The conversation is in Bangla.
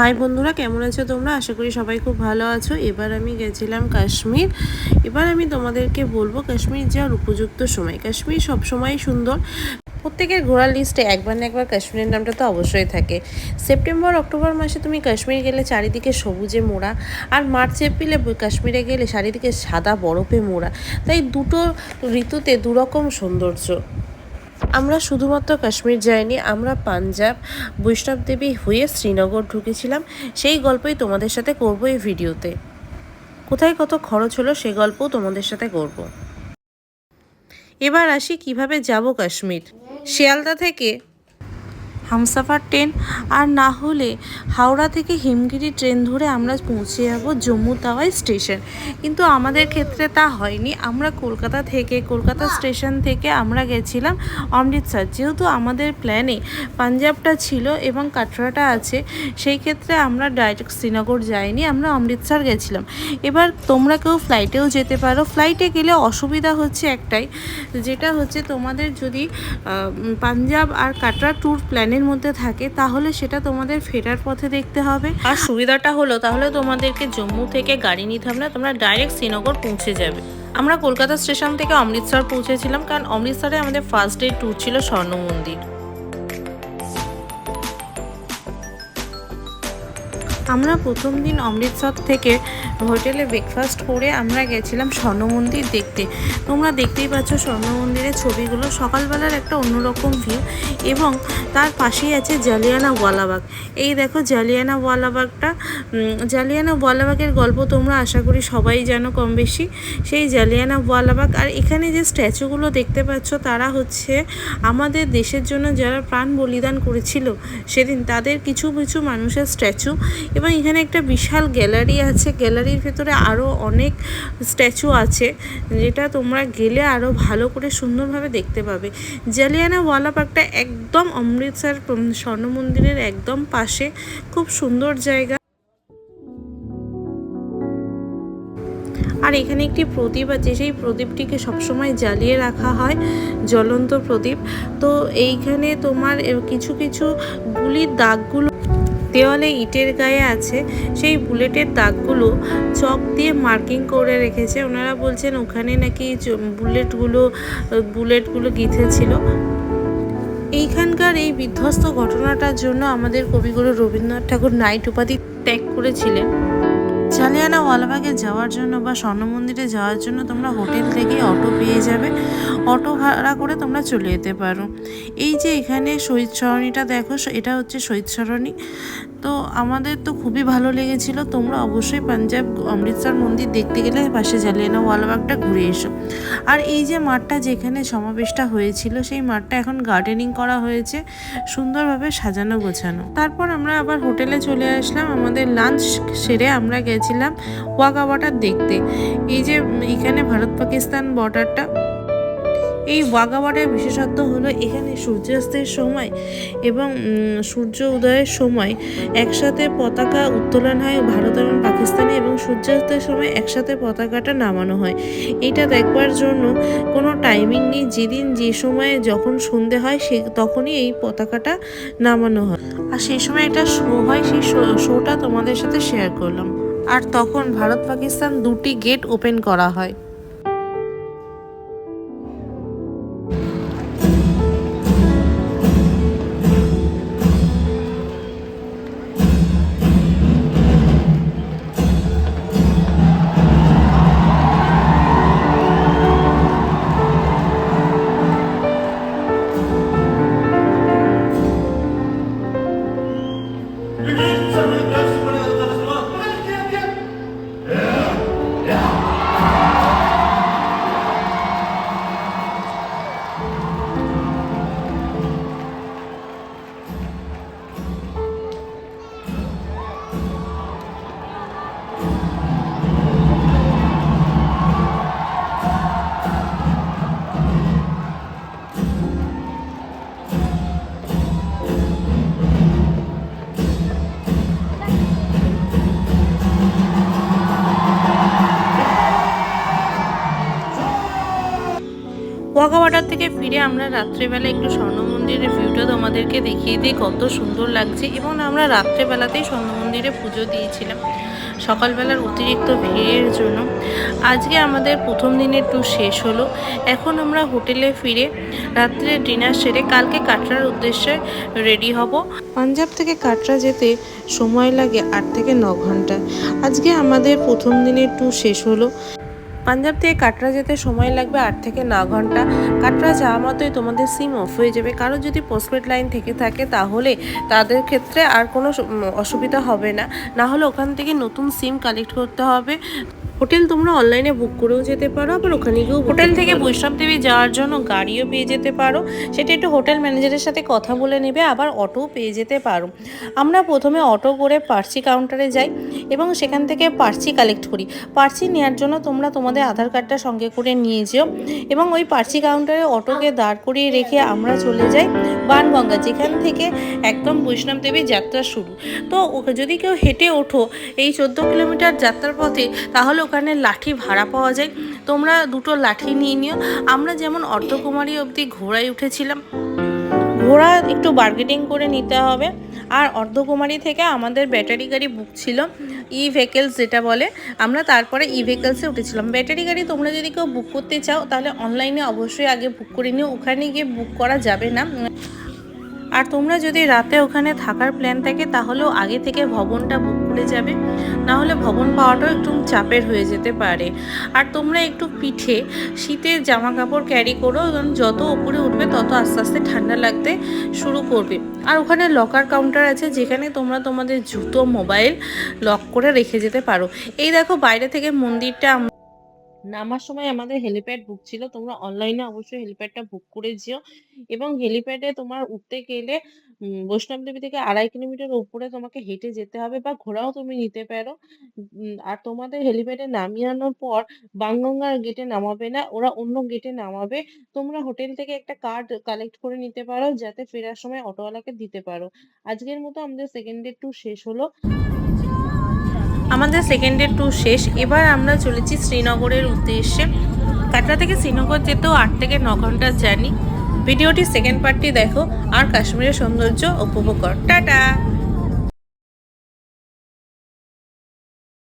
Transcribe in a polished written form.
হাই বন্ধুরা, কেমন আছো তোমরা? আশা করি সবাই খুব ভালো আছো। এবার আমি গেছিলাম কাশ্মীর। এবার আমি তোমাদেরকে বলবো কাশ্মীর যাওয়ার উপযুক্ত সময়। কাশ্মীর সব সময় সুন্দর। প্রত্যেকের ঘোরার লিস্টে একবার না একবার কাশ্মীরের নামটা তো অবশ্যই থাকে। সেপ্টেম্বর অক্টোবর মাসে তুমি কাশ্মীর গেলে চারিদিকে সবুজে মোড়া, আর মার্চ এপ্রিলে কাশ্মীরে গেলে চারিদিকে সাদা বরফে মোড়া। তাই দুটো ঋতুতে দুরকম সৌন্দর্য। আমরা শুধুমাত্র কাশ্মীর যাইনি, আমরা পাঞ্জাব বৈষ্ণব দেবী হয়ে শ্রীনগর ঢুকেছিলাম। সেই গল্পই তোমাদের সাথে করব এই ভিডিওতে। কোথায় কত খরচ হলো সে গল্পও তোমাদের সাথে করব। এবার আসি কিভাবে যাব কাশ্মীর। শিয়ালদা থেকে হামসাফার ট্রেন, আর না হলে হাওড়া থেকে হিমগিরি ট্রেন ধরে আমরা পৌঁছে যাব জম্মু তাওয়াই স্টেশন। কিন্তু আমাদের ক্ষেত্রে তা হয়নি। আমরা কলকাতা স্টেশন থেকে আমরা গেছিলাম অমৃতসর। যেহেতু আমাদের প্ল্যানে পাঞ্জাবটা ছিল এবং কাটরাটা আছে, সেই ক্ষেত্রে আমরা ডাইরেক্ট শ্রীনগর যাইনি, আমরা অমৃতসর গেছিলাম। এবার তোমরা কেউ ফ্লাইটেও যেতে পারো। ফ্লাইটে গেলে অসুবিধা হচ্ছে একটাই, যেটা হচ্ছে তোমাদের যদি পাঞ্জাব আর কাটরা ট্যুর প্ল্যানের মধ্যে থাকে তাহলে সেটা তোমাদের ফেরার পথে দেখতে হবে। আর সুবিধাটা হলো তাহলে তোমাদেরকে জম্মু থেকে গাড়ি নিতে হবে না, তোমরা ডাইরেক্ট শ্রীনগর পৌঁছে যাবে। আমরা কলকাতা স্টেশন থেকে অমৃতসর পৌঁছেছিলাম, কারণ অমৃতসরে আমাদের ফার্স্ট ডে ট্যুর ছিল স্বর্ণ মন্দির। আমরা প্রথম দিন অমৃতসর থেকে হোটেলে ব্রেকফাস্ট করে আমরা গেছিলাম স্বর্ণ মন্দির দেখতে। তোমরা দেখতেই পাচ্ছ স্বর্ণ মন্দিরের ছবিগুলো। সকালবেলার একটা অন্যরকম ভিউ, এবং তার পাশেই আছে জালিয়ানওয়ালাবাগ। এই দেখো জালিয়ানওয়ালাবাগটা। জালিয়ানওয়ালাবাগের গল্প তোমরা আশা করি সবাই জানো কম বেশি। সেই জালিয়ানওয়ালাবাগ, আর এখানে যে স্ট্যাচুগুলো দেখতে পাচ্ছ তারা হচ্ছে আমাদের দেশের জন্য যারা প্রাণ বলিদান করেছিল সেদিন, তাদের কিছু কিছু মানুষের স্ট্যাচু। এবং এখানে একটা বিশাল গ্যালারি আছে, গ্যালারির ভেতরে আরও অনেক স্ট্যাচু আছে, যেটা তোমরা গেলে আরও ভালো করে সুন্দরভাবে দেখতে পাবে। জালিয়ানওয়ালাবাগটা একদম অমৃতসর স্বর্ণ মন্দিরের একদম পাশে, খুব সুন্দর জায়গা। আর এখানে একটি প্রদীপ আছে, সেই প্রদীপটিকে সবসময় জ্বালিয়ে রাখা হয়, জ্বলন্ত প্রদীপ। তো এইখানে তোমার কিছু কিছু গুলির দাগগুলো দেওয়ালে ইটের গায়ে আছে, সেই বুলেটের দাগগুলো চক দিয়ে মার্কিং করে রেখেছে। ওনারা বলছেন ওখানে নাকি বুলেটগুলো গেঁথেছিল। এইখানকার এই বিধ্বস্ত ঘটনাটার জন্য আমাদের কবিগুরু রবীন্দ্রনাথ ঠাকুর নাইট উপাধি ত্যাগ করেছিলেন। জালিয়ানওয়ালাবাগে যাওয়ার জন্য বা স্বর্ণ মন্দিরে যাওয়ার জন্য তোমরা হোটেল থেকে অটো পেয়ে যাবে। অটো ভাড়া করে তোমরা চলে যেতে পারো। এই যে এখানে শহীদ সরণিটা দেখো, এটা হচ্ছে শহীদ সরণি। তো আমাদের তো খুবই ভালো লেগেছিল। তোমরা অবশ্যই পাঞ্জাব অমৃতসর মন্দির দেখতে গেলে পাশে জালিয়ানওয়ালাবাগটা ঘুরে এসো। আর এই যে মাঠটা যেখানে সমাবেশটা হয়েছিল, সেই মাঠটা এখন গার্ডেনিং করা হয়েছে, সুন্দরভাবে সাজানো গোছানো। তারপর আমরা আবার হোটেলে চলে আসলাম। আমাদের লাঞ্চ সেরে আমরা গেছিলাম ওয়াঘা বর্ডার দেখতে। এই যে এখানে ভারত পাকিস্তান বর্ডারটা, এই ওয়াঘা বর্ডারের বিশেষত্ব হলো এখানে সূর্যাস্তের সময় এবং সূর্য উদয়ের সময় একসাথে পতাকা উত্তোলন হয় ভারত এবং পাকিস্তানে, এবং সূর্যাস্তের সময় একসাথে পতাকাটা নামানো হয়। এটা দেখবার জন্য কোনো টাইমিং নেই, যেদিন যে সময়ে যখন সন্ধে হয় তখনই এই পতাকাটা নামানো হয়। আর সেই সময় একটা শো হয়, সেই শোটা তোমাদের সাথে শেয়ার করলাম। আর তখন ভারত পাকিস্তান দুটি গেট ওপেন করা হয়। ওয়াঘা বর্ডার থেকে ফিরে আমরা রাত্রেবেলা একটু স্বর্ণ মন্দিরের ভিউটা তোমাদেরকে দেখিয়ে দিই, কত সুন্দর লাগছে। এবং আমরা রাত্রেবেলাতেই স্বর্ণ মন্দিরে পুজো দিয়েছিলাম সকালবেলার অতিরিক্ত ভিড়ের জন্য। আজকে আমাদের প্রথম দিনের ট্যুর শেষ হলো। এখন আমরা হোটেলে ফিরে রাত্রে ডিনার সেরে কালকে কাটরার উদ্দেশ্যে রেডি হব। পাঞ্জাব থেকে কাটরা যেতে সময় লাগে 8 থেকে 9 ঘন্টা। আজকে আমাদের প্রথম দিনের ট্যুর শেষ হলো। পাঞ্জাব থেকে কাটরা যেতে সময় লাগবে 8 থেকে 9 ঘন্টা। কাটরা যাওয়া মাত্রই তোমাদের সিম অফ হয়ে যাবে। কারো যদি পোস্টপেড লাইন থেকে থাকে তাহলে তাদের ক্ষেত্রে আর কোনো অসুবিধা হবে না, না হলে ওখান থেকে নতুন সিম কালেক্ট করতে হবে। হোটেল তোমরা অনলাইনে বুক করেও যেতে পারো, আবার ওখানে গিয়েও হোটেল থেকে বৈষ্ণব দেবী যাওয়ার জন্য গাড়িও পেয়ে যেতে পারো। সেটা একটু হোটেল ম্যানেজারের সাথে কথা বলে নেবে, আবার অটোও পেয়ে যেতে পারো। আমরা প্রথমে অটো করে পার্সি কাউন্টারে যাই এবং সেখান থেকে পার্সি কালেক্ট করি। পার্সি নেওয়ার জন্য তোমরা তোমাদের আধার কার্ডটা সঙ্গে করে নিয়ে যেও এবং ওই পার্সি কাউন্টারে অটোকে দাঁড় করিয়ে রেখে আমরা চলে যাই বানগঙ্গা, যেখান থেকে একদম বৈষ্ণব দেবী যাত্রা শুরু। তো যদি কেউ হেঁটে ওঠো এই 14 কিলোমিটার যাত্রার পথে, তাহলে ওখানে লাঠি ভাড়া পাওয়া যায়, তোমরা 2টো লাঠি নিয়ে নিও। আমরা যেমন অর্ধকুমারী অবধি ঘোড়ায় উঠেছিলাম, ঘোড়া একটু বার্গেটিং করে নিতে হবে। আর অর্ধকুমারী থেকে আমাদের ব্যাটারি গাড়ি বুক ছিল, ই ভেহিকেলস যেটা বলে, আমরা তারপরে ই ভেহিকেলসে উঠেছিলাম। ব্যাটারি গাড়ি তোমরা যদি কেউ বুক করতে চাও তাহলে অনলাইনে অবশ্যই আগে বুক করে নিও, ওখানে গিয়ে বুক করা যাবে না। আর তোমরা যদি রাতে ওখানে থাকার প্ল্যান থাকে তাহলেও আগে থেকে ভবনটা বুক করে যাবে, না হলে ভবন পাওয়াটাও একটু চাপের হয়ে যেতে পারে। আর তোমরা একটু পিঠে শীতের জামা কাপড় ক্যারি করো, কারণ যত উপরে উঠবে তত আস্তে আস্তে ঠান্ডা লাগতে শুরু করবে। আর ওখানে লকার কাউন্টার আছে, যেখানে তোমরা তোমাদের জুতো মোবাইল লক করে রেখে যেতে পারো। এই দেখো বাইরে থেকে মন্দিরটা। নামার সময় আমাদের হেলিপ্যাড বুক ছিল, তোমরা অনলাইনে অবশ্যই হেলিপ্যাডটা বুক করে যেও। এবং হেলিপ্যাডে তোমার উঠতে গেলে বৈষ্ণব দেবী থেকে 2.5 কিলোমিটার উপরে তোমাকে হেঁটে যেতে হবে, বা ঘোড়াও তুমি নিতে পারো। আর তোমাদের হেলিপ্যাডে নামিয়ে আনার পর বাংগঙ্গার গেটে নামাবে না, ওরা অন্য গেটে নামাবে। তোমরা হোটেল থেকে একটা কার্ড কালেক্ট করে নিতে পারো, যাতে ফেরার সময় অটোওয়ালাকে দিতে পারো। আজকের মতো আমাদের সেকেন্ড ডে ট্যুর শেষ হলো। আমাদের সেকেন্ড ডে ট্যুর শেষ। এবার আমরা চলেছি শ্রীনগরের উদ্দেশ্যে। কাটরা থেকে শ্রীনগর যেতেও 8 থেকে 9 ঘন্টার জার্নি। ভিডিওটি সেকেন্ড পার্টটি দেখো আর কাশ্মীরের সৌন্দর্য উপভোগ কর। টাটা।